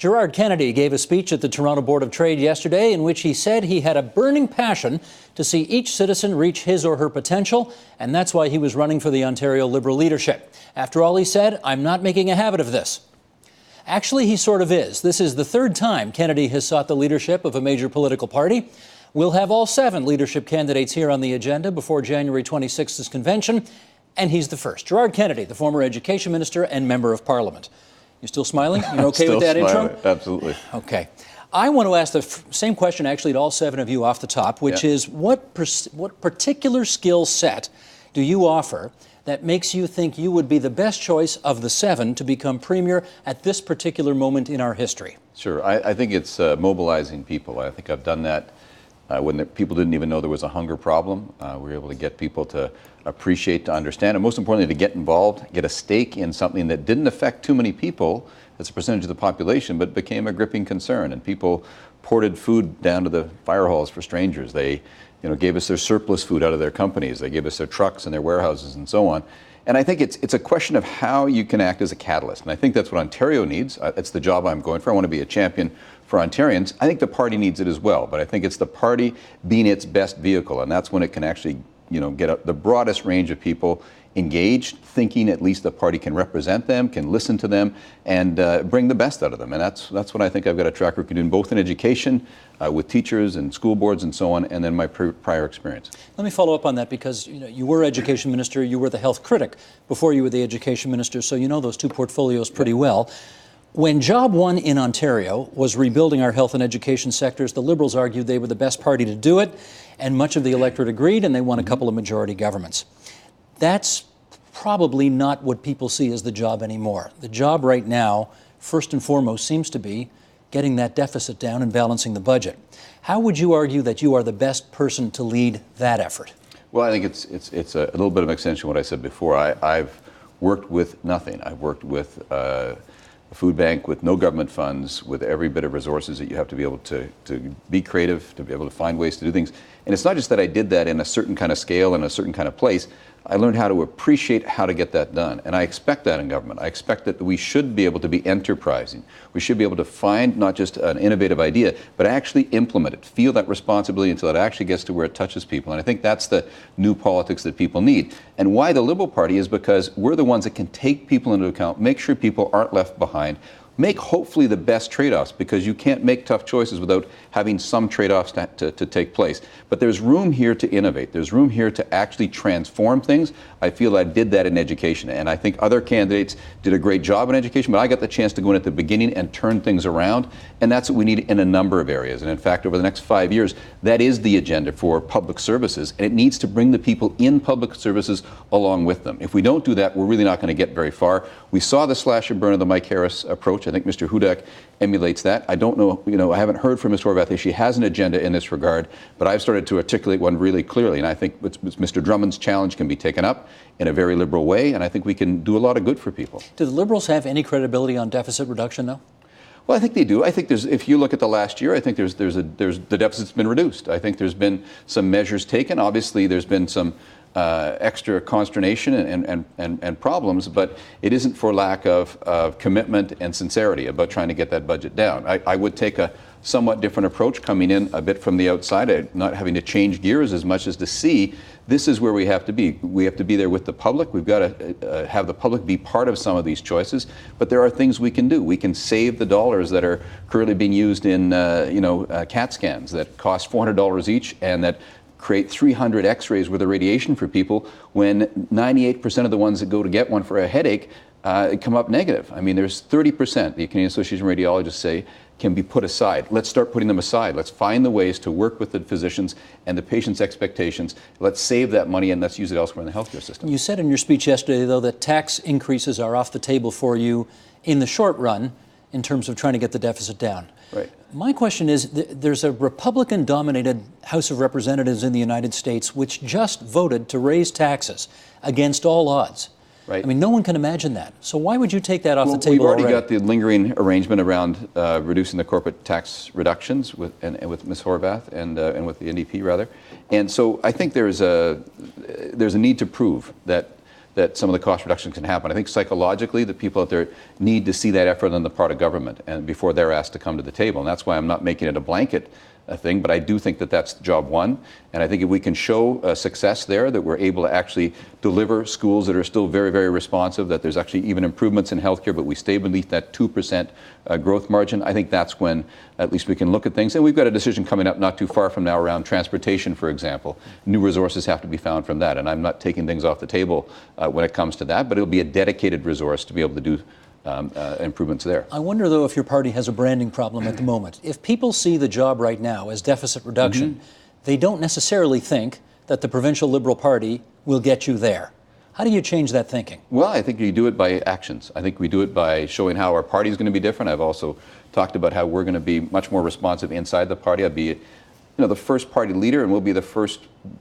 Gerard Kennedy gave a speech at the Toronto Board of Trade yesterday in which he said he had a burning passion to see each citizen reach his or her potential, and that's why he was running for the Ontario Liberal leadership. After all, he said, "I'm not making a habit of this." Actually, he sort of is. This is the third time Kennedy has sought the leadership of a major political party. We'll have all 7 leadership candidates here on the agenda before January 26th's convention, and he's the first. Gerard Kennedy, the former education minister and member of Parliament. You still smiling? You're okay with that intro? Absolutely. Okay. I want to ask the same question actually to all 7 of you off the top, which is what particular skill set do you offer that makes you think you would be the best choice of the 7 to become Premier at this particular moment in our history? Sure. I think it's mobilizing people. I think I've done that when people didn't even know there was a hunger problem. We were able to get people to appreciate, to understand, and most importantly, to get involved, get a stake in something that didn't affect too many people as a percentage of the population, but became a gripping concern. And people ported food down to the fire halls for strangers. They, gave us their surplus food out of their companies. They gave us their trucks and their warehouses and so on. And I think it's a question of how you can act as a catalyst. And I think that's what Ontario needs. It's the job I'm going for. I want to be a champion for Ontarians. I think the party needs it as well. But I think it's the party being its best vehicle. And that's when it can actually get the broadest range of people engaged, thinking at least the party can represent them, can listen to them, and bring the best out of them. And that's what I think I've got a track record doing, both in education, with teachers and school boards and so on, and then my prior experience. Let me follow up on that because you were education minister, you were the health critic before you were the education minister, so you know those 2 portfolios pretty well. When Job 1 in Ontario was rebuilding our health and education sectors, the Liberals argued they were the best party to do it, and much of the electorate agreed, and they won a couple of majority governments. That's probably not what people see as the job anymore. The job right now, first and foremost, seems to be getting that deficit down and balancing the budget. How would you argue that you are the best person to lead that effort? Well, I think it's a little bit of an extension of what I said before. I've worked with nothing. I've worked with a food bank with no government funds, with every bit of resources that you have to be able to be creative, to be able to find ways to do things. And it's not just that I did that in a certain kind of scale and a certain kind of place. I learned how to appreciate how to get that done. And I expect that in government. I expect that we should be able to be enterprising. We should be able to find not just an innovative idea, but actually implement it, feel that responsibility until it actually gets to where it touches people. And I think that's the new politics that people need. And why the Liberal Party is because we're the ones that can take people into account, make sure people aren't left behind, make hopefully the best trade-offs, because you can't make tough choices without having some trade-offs to take place. But there's room here to innovate. There's room here to actually transform things. I feel I did that in education, and I think other candidates did a great job in education, but I got the chance to go in at the beginning and turn things around, and that's what we need in a number of areas. And in fact, over the next 5 years, that is the agenda for public services, and it needs to bring the people in public services along with them. If we don't do that, we're really not going to get very far. We saw the slash and burn of the Mike Harris approach. I think Mr. Hudak emulates that. I don't know, I haven't heard from Ms. Horvath if she has an agenda in this regard, but I've started to articulate one really clearly, and I think Mr. Drummond's challenge can be taken up in a very liberal way, and I think we can do a lot of good for people. Do the Liberals have any credibility on deficit reduction, though? Well, I think they do. I think if you look at the last year, I think the deficit's been reduced. I think there's been some measures taken. Obviously, there's been some extra consternation and problems, but it isn't for lack of commitment and sincerity about trying to get that budget down. I would take a somewhat different approach coming in a bit from the outside, not having to change gears as much as to see this is where we have to be. We have to be there with the public. We've got to have the public be part of some of these choices, but there are things we can do. We can save the dollars that are currently being used in CAT scans that cost $400 each and that create 300 x-rays worth of radiation for people when 98% of the ones that go to get one for a headache come up negative. I mean, there's 30%, the Canadian Association of Radiologists say, can be put aside. Let's start putting them aside. Let's find the ways to work with the physicians and the patient's expectations. Let's save that money and let's use it elsewhere in the healthcare system. You said in your speech yesterday, though, that tax increases are off the table for you in the short run in terms of trying to get the deficit down. Right. My question is, there's a Republican-dominated House of Representatives in the United States which just voted to raise taxes against all odds. Right. I mean, no one can imagine that. So why would you take that off the table We've already already? got the lingering arrangement around reducing the corporate tax reductions with Ms. Horvath and with the NDP rather. And so I think there's a need to prove that that some of the cost reductions can happen. I think psychologically that people out there need to see that effort on the part of government and before they're asked to come to the table. And that's why I'm not making it a blanket thing, but I do think that that's job one. And I think if we can show success there, that we're able to actually deliver schools that are still very, very responsive, that there's actually even improvements in healthcare, but we stay beneath that 2% growth margin, I think that's when at least we can look at things. And we've got a decision coming up not too far from now around transportation, for example. New resources have to be found from that. And I'm not taking things off the table when it comes to that, but it'll be a dedicated resource to be able to do improvements there. I wonder, though, if your party has a branding problem at the moment. If people see the job right now as deficit reduction, they don't necessarily think that the Provincial Liberal Party will get you there. How do you change that thinking? Well, I think you do it by actions. I think we do it by showing how our party is going to be different. I've also talked about how we're going to be much more responsive inside the party. I'd be the first party leader, and we'll be the first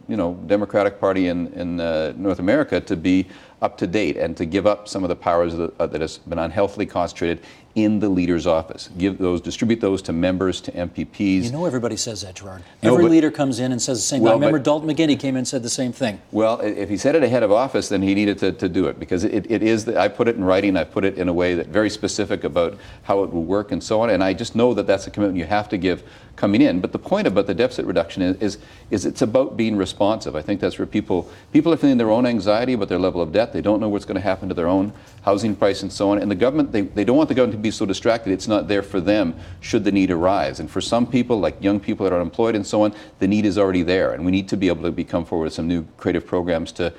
Democratic Party in North America to be up to date and to give up some of the powers that has been unhealthily concentrated in the leader's office. Distribute those to members, to MPPs. You know everybody says that, Gerard. Every leader comes in and says the same thing. I remember Dalton McGuinty came in and said the same thing. Well, if he said it ahead of office, then he needed to do it, because it is, I put it in writing, I put it in a way that very specific about how it will work and so on, and I just know that that's a commitment you have to give coming in. But the point about the deficit reduction is it's about being responsive. I think that's where people are feeling their own anxiety about their level of debt. They don't know what's going to happen to their own housing price and so on. And the government, they don't want the government to be so distracted it's not there for them should the need arise. And for some people, like young people that are unemployed and so on, the need is already there. And we need to be able to come forward with some new creative programs to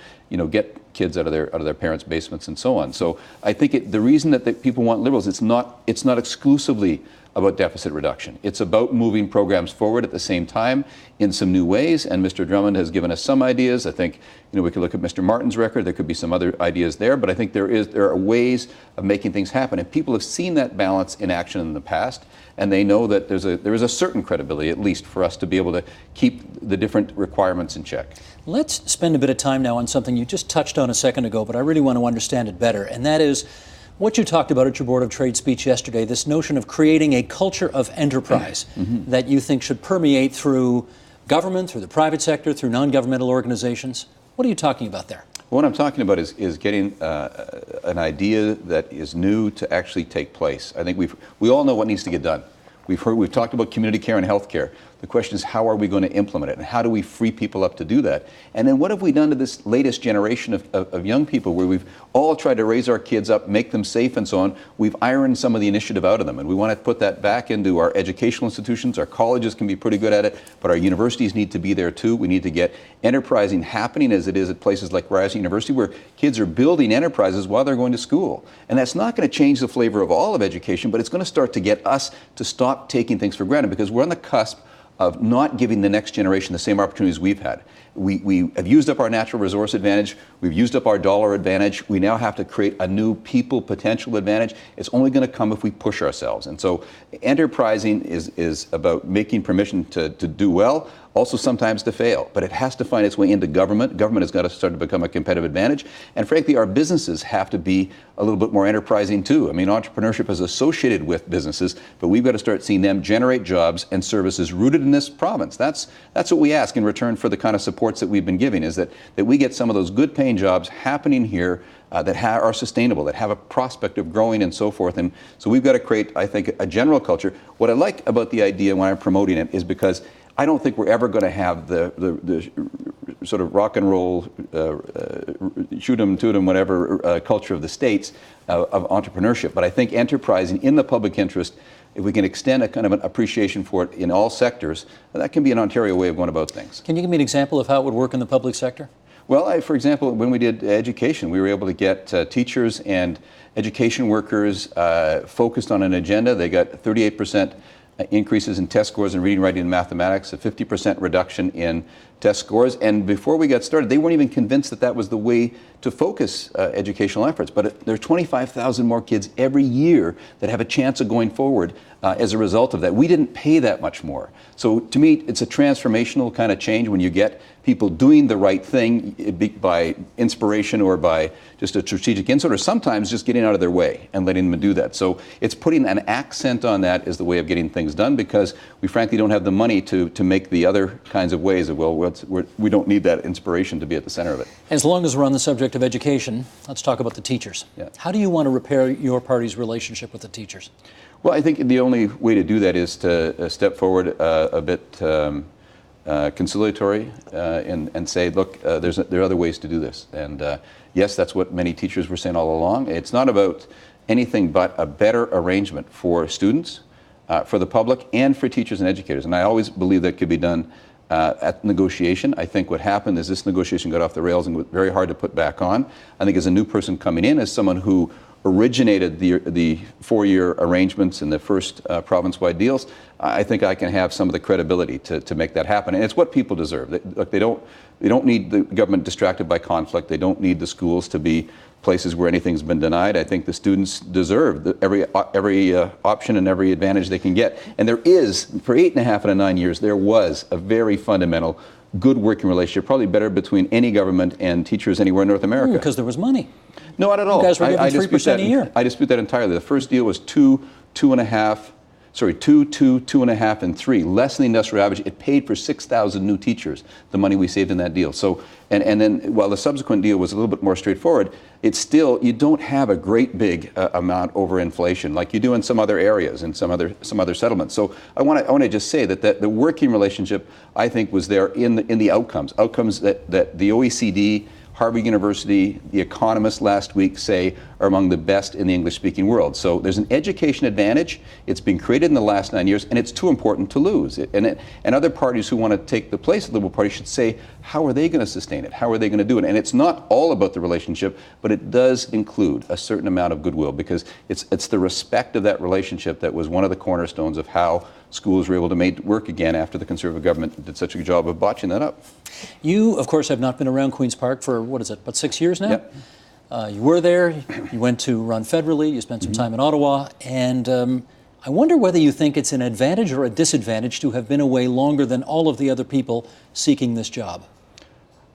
get kids out of their parents' basements and so on. So I think the reason that people want Liberals, it's not exclusively about deficit reduction. It's about moving programs forward at the same time in some new ways, and Mr. Drummond has given us some ideas. I think we could look at Mr. Martin's record. There could be some other ideas there, but I think there are ways of making things happen, and people have seen that balance in action in the past, and they know that there is a certain credibility, at least, for us to be able to keep the different requirements in check. Let's spend a bit of time now on something you just touched on a second ago, but I really want to understand it better, and that is what you talked about at your Board of Trade speech yesterday, this notion of creating a culture of enterprise that you think should permeate through government, through the private sector, through non-governmental organizations. What are you talking about there? What I'm talking about is getting an idea that is new to actually take place. I think we all know what needs to get done. We've talked about community care and health care. The question is, how are we going to implement it, and how do we free people up to do that? And then what have we done to this latest generation of young people, where we've all tried to raise our kids up, make them safe and so on? We've ironed some of the initiative out of them, and we want to put that back into our educational institutions. Our colleges can be pretty good at it, but our universities need to be there too. We need to get enterprising happening as it is at places like Ryerson University, where kids are building enterprises while they're going to school. And that's not going to change the flavor of all of education, but it's going to start to get us to stop taking things for granted, because we're on the cusp of not giving the next generation the same opportunities we've had. We have used up our natural resource advantage. We've used up our dollar advantage. We now have to create a new people potential advantage. It's only going to come if we push ourselves. And so enterprising is about making permission to do well, also sometimes to fail. But it has to find its way into government. Government has got to start to become a competitive advantage. And frankly, our businesses have to be a little bit more enterprising too. I mean, entrepreneurship is associated with businesses, but we've got to start seeing them generate jobs and services rooted in this province. That's what we ask in return for the kind of supports that we've been giving, is that we get some of those good paying jobs happening here that are sustainable, that have a prospect of growing and so forth. And so we've got to create, I think, a general culture. What I like about the idea when I'm promoting it is because I don't think we're ever going to have the sort of rock and roll, shoot 'em, toot 'em, whatever culture of the States of entrepreneurship. But I think enterprising in the public interest, if we can extend a kind of an appreciation for it in all sectors, that can be an Ontario way of going about things. Can you give me an example of how it would work in the public sector? Well, for example, when we did education, we were able to get teachers and education workers focused on an agenda. They got 38% increases in test scores in reading, writing, and mathematics, a 50% reduction in test scores. And before we got started, they weren't even convinced that was the way to focus educational efforts. But there are 25,000 more kids every year that have a chance of going forward as a result of that. We didn't pay that much more. So to me, it's a transformational kind of change when you get people doing the right thing by inspiration or by just a strategic insight, or sometimes just getting out of their way and letting them do that. So it's putting an accent on that as the way of getting things done, because we frankly don't have the money to make the other kinds of ways of, well, we don't need that inspiration to be at the center of it. As long as we're on the subject of education, let's talk about the teachers. Yeah. How do you want to repair your party's relationship with the teachers? Well, I think the only way to do that is to step forward a bit conciliatory and say, look, there are other ways to do this. And yes, that's what many teachers were saying all along. It's not about anything but a better arrangement for students, for the public, and for teachers and educators. And I always believe that could be done at negotiation. I think what happened is this negotiation got off the rails and was very hard to put back on. I think as a new person coming in, as someone who originated the 4-year arrangements and the first province-wide deals, I think I can have some of the credibility to make that happen. And it's what people deserve. They don't need the government distracted by conflict. They don't need the schools to be places where anything's been denied. I think the students deserve every option and every advantage they can get. And there is, for 8.5 and 9 years, there was a very fundamental good working relationship, probably better between any government and teachers anywhere in North America. Because there was money. No, not at all. You guys were given 3% a year. I dispute that entirely. The first deal was 2, 2.5, and 3, less than the industrial average. It paid for 6,000 new teachers, the money we saved in that deal. So, and then while the subsequent deal was a little bit more straightforward, it's still, you don't have a great big amount over inflation like you do in some other areas and some other settlements. So I want to just say that the working relationship, I think, was there in the outcomes that the OECD, Harvard University, the economists last week say are among the best in the English-speaking world. So there's an education advantage. It's been created in the last 9 years, and it's too important to lose. And other parties who want to take the place of the Liberal Party should say, how are they going to sustain it? How are they going to do it? And it's not all about the relationship, but it does include a certain amount of goodwill, because it's the respect of that relationship that was one of the cornerstones of how schools were able to make work again after the Conservative government did such a good job of botching that up. You, of course, have not been around Queen's Park for, what is it, about 6 years now? Yep. You were there, you went to run federally, you spent some time in Ottawa, and I wonder whether you think it's an advantage or a disadvantage to have been away longer than all of the other people seeking this job.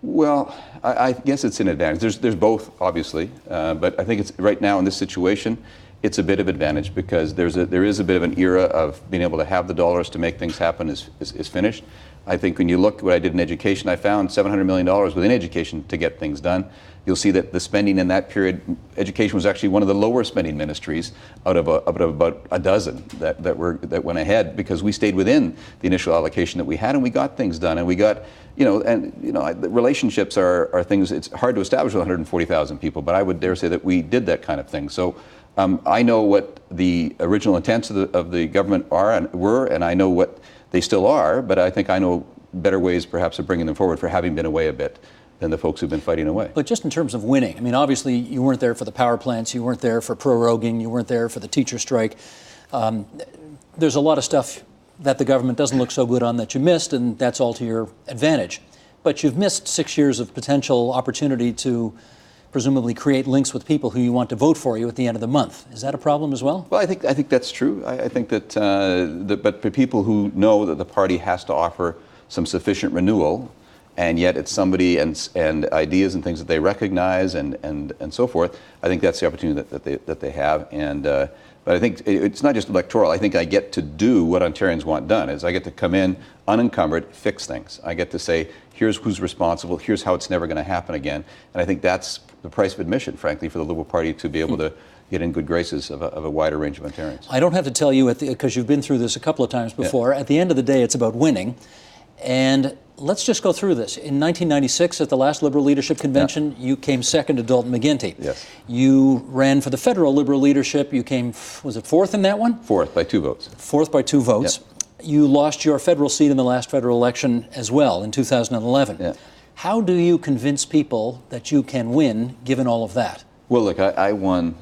Well, I guess it's an advantage. There's both, obviously, but I think it's right now in this situation, it's a bit of advantage because there is a bit of an era of being able to have the dollars to make things happen is finished. I think when you look at what I did in education, I found $700 million within education to get things done. You'll see that the spending in that period, education was actually one of the lower spending ministries out of about a dozen that went ahead, because we stayed within the initial allocation that we had, and we got things done, and we got, the relationships are things. It's hard to establish with 140,000 people, but I would dare say that we did that kind of thing. So I know what the original intents of the government were, and I know what they still are, but I think I know better ways perhaps of bringing them forward for having been away a bit than the folks who've been fighting away. But just in terms of winning, I mean, obviously you weren't there for the power plants, you weren't there for proroguing, you weren't there for the teacher strike. There's a lot of stuff that the government doesn't look so good on that you missed, and that's all to your advantage. But you've missed 6 years of potential opportunity to presumably create links with people who you want to vote for you at the end of the month. Is that a problem as well? Well, I think that's true. I think that, but for people who know that the party has to offer some sufficient renewal, and yet it's somebody and ideas and things that they recognize and so forth, I think that's the opportunity that they have. And but I think it's not just electoral. I think I get to do what Ontarians want done. Is I get to come in unencumbered, fix things. I get to say, here's who's responsible, here's how it's never going to happen again. And I think that's the price of admission, frankly, for the Liberal Party to be able to get in good graces of a wider range of Ontarians. I don't have to tell you, because you've been through this a couple of times before, at the end of the day, it's about winning. And let's just go through this. In 1996, at the last Liberal Leadership Convention, you came second to Dalton McGuinty. Yes. You ran for the federal Liberal leadership. You came, was it fourth in that one? Fourth by 2 votes. Fourth by 2 votes. Yep. You lost your federal seat in the last federal election as well in 2011. Yeah. How do you convince people that you can win, given all of that? Well, look, I won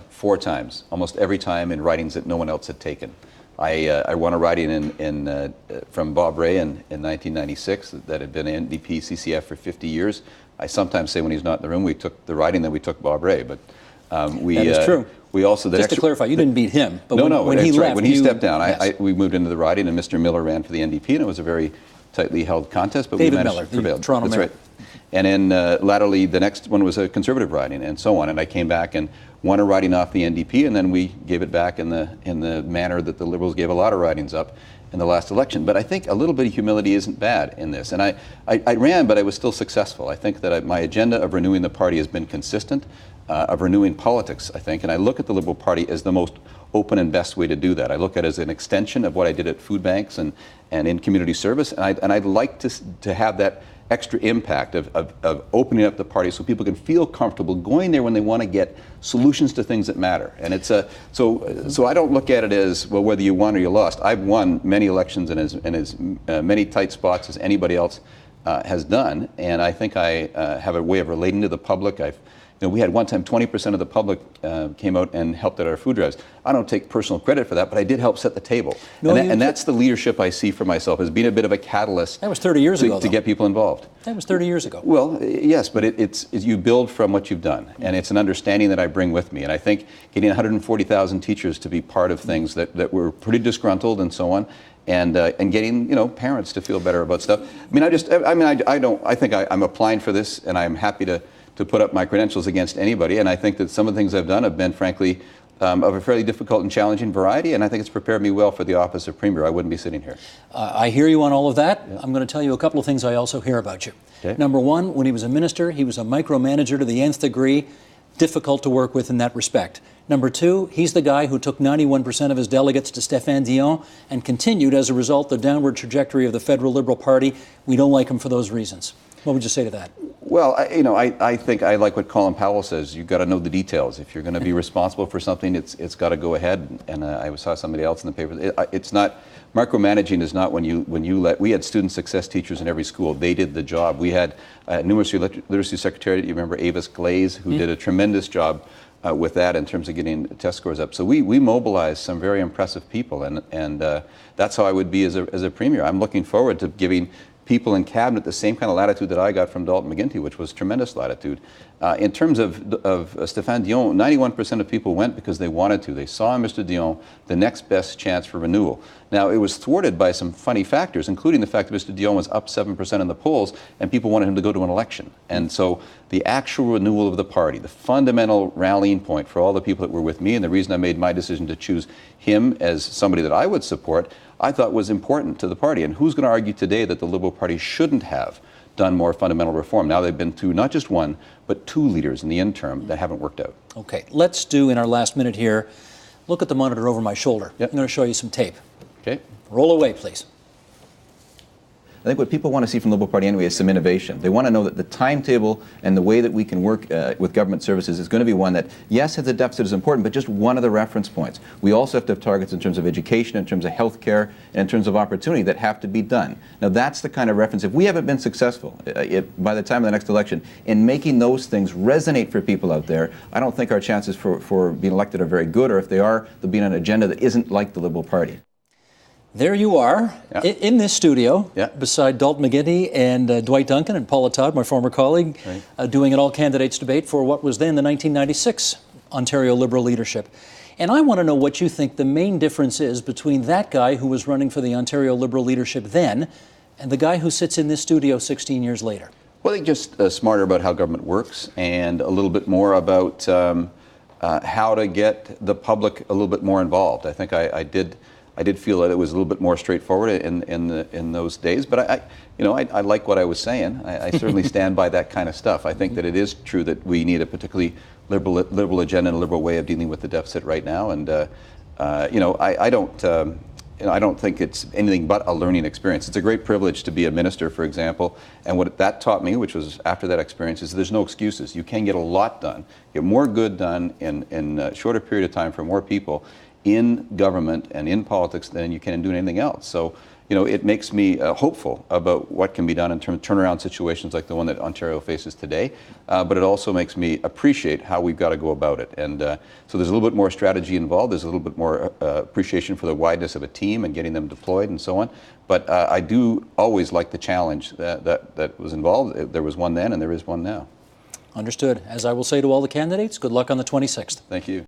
4 times, almost every time in ridings that no one else had taken. I won a riding from Bob Ray in 1996 that had been NDP CCF for 50 years. I sometimes say when he's not in the room, we took the riding that we took Bob Ray, but that is true. We also just to clarify, you didn't beat him, but when he left, when he stepped down, we moved into the riding, and Mr. Miller ran for the NDP, and it was a very tightly held contest, but David we managed Miller, to prevail. the Toronto That's mayor. right. And then latterly, the next one was a Conservative riding, and so on. And I came back and won a riding off the NDP, and then we gave it back in the manner that the Liberals gave a lot of ridings up in the last election. But I think a little bit of humility isn't bad in this. And I ran, but I was still successful. I think that my agenda of renewing the party has been consistent, of renewing politics, I think. And I look at the Liberal Party as the most open and best way to do that. I look at it as an extension of what I did at food banks and in community service. And I'd like to have that extra impact of opening up the party so people can feel comfortable going there when they want to get solutions to things that matter. And it's so I don't look at it as, well, whether you won or you lost. I've won many elections in as many tight spots as anybody else has done, and I think I have a way of relating to the public. We had one time 20% of the public came out and helped at our food drives. I don't take personal credit for that, but I did help set the table. No, and that's the leadership I see for myself as being a bit of a catalyst. That was 30 years ago, to get people involved. That was 30 years ago. Well, yes, but it's you build from what you've done, and it's an understanding that I bring with me. And I think getting 140,000 teachers to be part of things that were pretty disgruntled and so on, and getting parents to feel better about stuff. I think I'm applying for this, and I'm happy to put up my credentials against anybody. And I think that some of the things I've done have been, frankly, of a fairly difficult and challenging variety, and I think it's prepared me well for the office of Premier. I wouldn't be sitting here. I hear you on all of that. Yeah. I'm going to tell you a couple of things I also hear about you. Okay. Number one, when he was a minister, he was a micromanager to the nth degree, difficult to work with in that respect. Number two, he's the guy who took 91% of his delegates to Stéphane Dion and continued, as a result, the downward trajectory of the federal Liberal Party. We don't like him for those reasons. What would you say to that? Well, I think I like what Colin Powell says. You've got to know the details. If you're going to be responsible for something, it's got to go ahead. And I saw somebody else in the paper. It's not, micromanaging is not when you let, we had student success teachers in every school. They did the job. We had numeracy literacy secretary, you remember Avis Glaze, who did a tremendous job with that in terms of getting test scores up. So we mobilized some very impressive people, and that's how I would be as a premier. I'm looking forward to giving people in cabinet the same kind of latitude that I got from Dalton McGuinty, which was tremendous latitude. In terms of Stéphane Dion, 91% of people went because they wanted to. They saw in Mr. Dion the next best chance for renewal. Now, it was thwarted by some funny factors, including the fact that Mr. Dion was up 7% in the polls, and people wanted him to go to an election. And so the actual renewal of the party, the fundamental rallying point for all the people that were with me, and the reason I made my decision to choose him as somebody that I would support, I thought was important to the party. And who's going to argue today that the Liberal Party shouldn't have done more fundamental reform? Now they've been through not just one, but two leaders in the interim that haven't worked out. Okay, let's do, in our last minute here, look at the monitor over my shoulder. Yep. I'm going to show you some tape. Okay. Roll away, please. I think what people want to see from the Liberal Party anyway is some innovation. They want to know that the timetable and the way that we can work with government services is going to be one that, yes, the deficit is important, but just one of the reference points. We also have to have targets in terms of education, in terms of health care, and in terms of opportunity that have to be done. Now, that's the kind of reference. If we haven't been successful by the time of the next election in making those things resonate for people out there, I don't think our chances for being elected are very good, or if they are, they'll be on an agenda that isn't like the Liberal Party. There you are, in this studio, beside Dalton McGuinty and Dwight Duncan and Paula Todd, my former colleague, doing an all-candidates debate for what was then the 1996 Ontario Liberal leadership. And I want to know what you think the main difference is between that guy who was running for the Ontario Liberal leadership then and the guy who sits in this studio 16 years later. Well, I think just smarter about how government works and a little bit more about how to get the public a little bit more involved. I think I did feel that it was a little bit more straightforward in those days, but I like what I was saying. I certainly stand by that kind of stuff. I think that it is true that we need a particularly liberal agenda and a liberal way of dealing with the deficit right now. And I don't think it's anything but a learning experience. It's a great privilege to be a minister, for example. And what that taught me, which was after that experience, is there's no excuses. You can get a lot done, get more good done in a shorter period of time for more people in government and in politics than you can in doing anything else. So, it makes me hopeful about what can be done in terms of turnaround situations like the one that Ontario faces today, but it also makes me appreciate how we've got to go about it. And so there's a little bit more strategy involved, there's a little bit more appreciation for the wideness of a team and getting them deployed and so on. But I do always like the challenge that was involved. There was one then and there is one now. Understood. As I will say to all the candidates, good luck on the 26th. Thank you.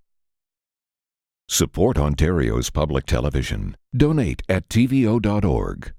Support Ontario's public television. Donate at tvo.org.